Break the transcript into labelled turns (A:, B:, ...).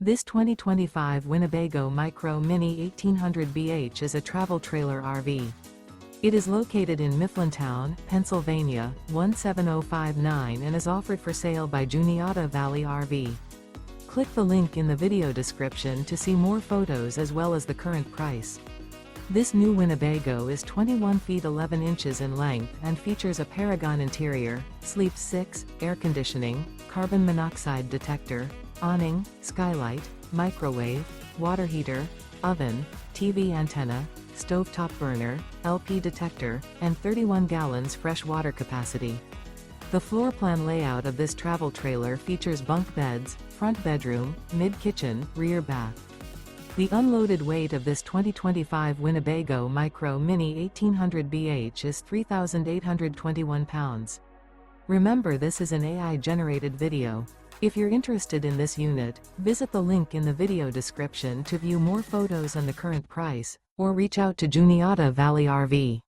A: This 2025 Winnebago Micro Mini 1800BH is a travel trailer RV. It is located in Mifflintown, Pennsylvania, 17059 and is offered for sale by Juniata Valley RV. Click the link in the video description to see more photos as well as the current price. This new Winnebago is 21 feet 11 inches in length and features a Paragon interior, sleep 6, air conditioning, carbon monoxide detector, awning, skylight, microwave, water heater, oven, TV antenna, stovetop burner, LP detector, and 31 gallons fresh water capacity. The floor plan layout of this travel trailer features bunk beds, front bedroom, mid-kitchen, rear bath. The unloaded weight of this 2025 Winnebago Micro Mini 1800BH is 3,821 pounds. Remember, this is an AI-generated video. If you're interested in this unit, visit the link in the video description to view more photos and the current price, or reach out to Juniata Valley RV.